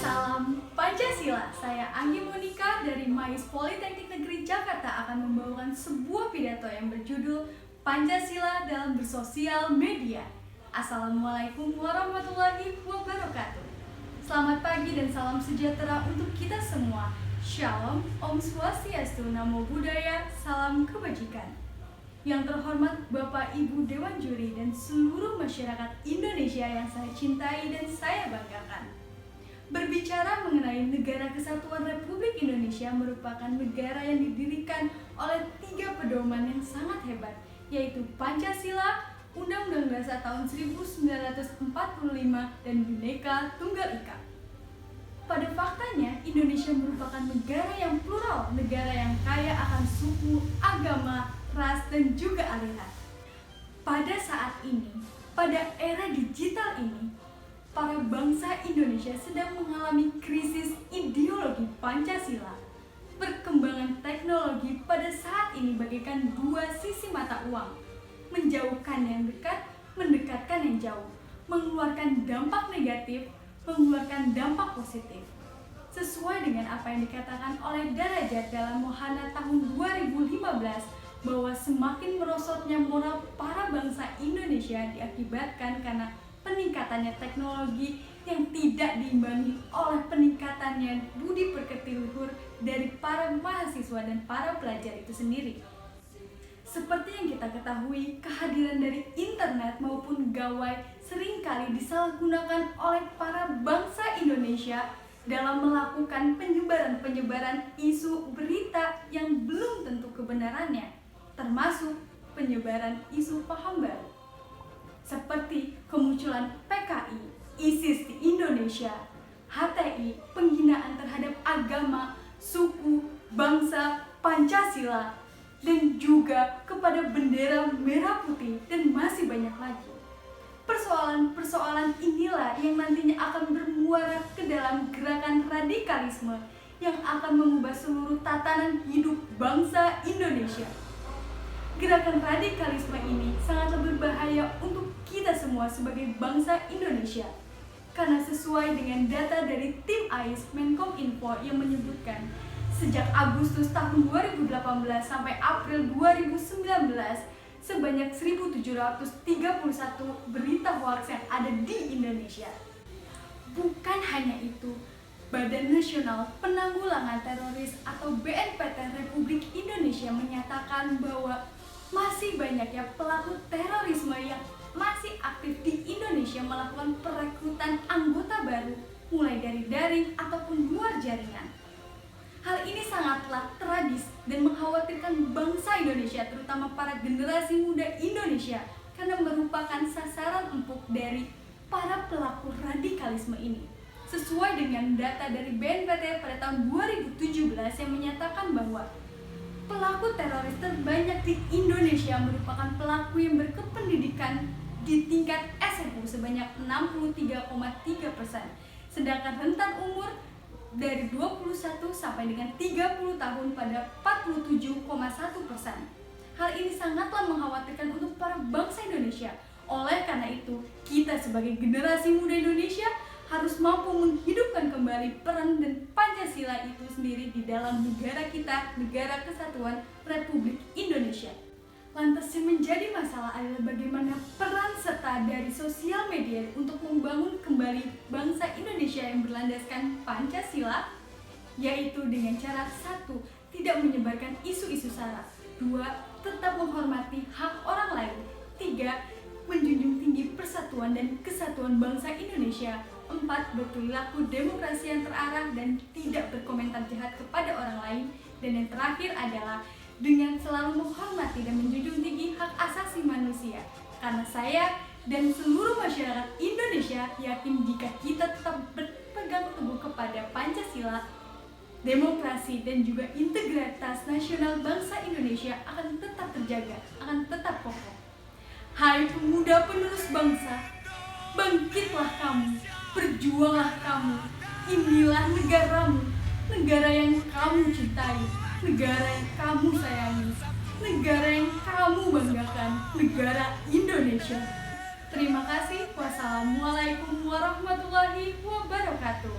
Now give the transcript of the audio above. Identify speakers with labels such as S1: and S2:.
S1: Salam Pancasila, saya Anggi Monika dari MAIS Politeknik Negeri Jakarta akan membawakan sebuah pidato yang berjudul Pancasila dalam Bersosial Media. Assalamualaikum warahmatullahi wabarakatuh. Selamat pagi dan salam sejahtera untuk kita semua. Shalom, Om Swastiastu, Namo Buddhaya, salam kebajikan. Yang terhormat Bapak Ibu Dewan Juri dan seluruh masyarakat Indonesia yang saya cintai dan saya banggakan. Berbicara mengenai Negara Kesatuan Republik Indonesia merupakan negara yang didirikan oleh 3 pedoman yang sangat hebat, yaitu Pancasila, Undang-Undang Dasar tahun 1945, dan Bhinneka Tunggal Ika. Pada faktanya, Indonesia merupakan negara yang plural, negara yang kaya akan suku, agama, ras, dan juga aliran. Pada saat ini, pada era digital ini, para bangsa Indonesia sedang mengalami krisis ideologi Pancasila. Perkembangan teknologi pada saat ini bagaikan 2 sisi mata uang, menjauhkan yang dekat, mendekatkan yang jauh, mengeluarkan dampak negatif, mengeluarkan dampak positif. Sesuai dengan apa yang dikatakan oleh Darajat dalam Mohana tahun 2015, bahwa semakin merosotnya moral para bangsa Indonesia diakibatkan karena peningkatannya teknologi yang tidak diimbangi oleh peningkatannya budi pekerti luhur dari para mahasiswa dan para pelajar itu sendiri. Seperti yang kita ketahui, kehadiran dari internet maupun gawai seringkali disalahgunakan oleh para bangsa Indonesia dalam melakukan penyebaran isu berita yang belum tentu kebenarannya, termasuk penyebaran isu paham baru. Seperti kemunculan PKI, ISIS di Indonesia, HTI, penghinaan terhadap agama, suku, bangsa, Pancasila, dan juga kepada bendera merah putih, dan masih banyak lagi. Persoalan-persoalan inilah yang nantinya akan bermuara ke dalam gerakan radikalisme yang akan mengubah seluruh tatanan hidup bangsa Indonesia. Gerakan radikalisme ini sangatlah berbahaya untuk kita semua sebagai bangsa Indonesia. Karena sesuai dengan data dari tim AIS Menkominfo yang menyebutkan, sejak Agustus tahun 2018 sampai April 2019, sebanyak 1.731 berita hoaks yang ada di Indonesia. Bukan hanya itu, Badan Nasional Penanggulangan Teroris atau BNPT Republik Indonesia menyatakan bahwa masih banyaknya pelaku terorisme yang masih aktif di Indonesia melakukan perekrutan anggota baru mulai dari daring ataupun luar jaringan. Hal ini sangatlah tragis dan mengkhawatirkan bangsa Indonesia, terutama para generasi muda Indonesia, karena merupakan sasaran empuk dari para pelaku radikalisme ini. Sesuai dengan data dari BNPT pada tahun 2017 yang menyatakan bahwa pelaku teroris terbanyak di Indonesia merupakan pelaku yang berkependidikan di tingkat SMU sebanyak 63,3%, sedangkan rentan umur dari 21 sampai dengan 30 tahun pada 47,1%. Hal ini sangatlah mengkhawatirkan untuk para bangsa Indonesia. Oleh karena itu, kita sebagai generasi muda Indonesia harus mampu menghidupkan kembali peran dan Pancasila itu sendiri di dalam negara kita, Negara Kesatuan Republik Indonesia. Lantas yang menjadi masalah adalah bagaimana peran serta dari sosial media untuk membangun kembali bangsa Indonesia yang berlandaskan Pancasila, yaitu dengan cara 1. Tidak menyebarkan isu-isu sara, 2. Tetap menghormati hak orang lain, 3. Menjunjung tinggi persatuan dan kesatuan bangsa Indonesia, 4. Berperilaku demokrasi yang terarah dan tidak berkomentar jahat kepada orang lain, dan yang terakhir adalah dengan selalu menghormati dan menjunjung tinggi hak asasi manusia. Karena saya dan seluruh masyarakat Indonesia yakin jika kita tetap berpegang teguh kepada Pancasila, demokrasi, dan juga integritas nasional bangsa Indonesia akan tetap terjaga, akan tetap kokoh. Hai pemuda penerus bangsa, bangkitlah kamu, berjuanglah kamu. Inilah negaramu, negara yang kamu cintai, negara yang kamu sayangi, negara yang kamu banggakan, negara Indonesia. Terima kasih. Wassalamualaikum warahmatullahi wabarakatuh.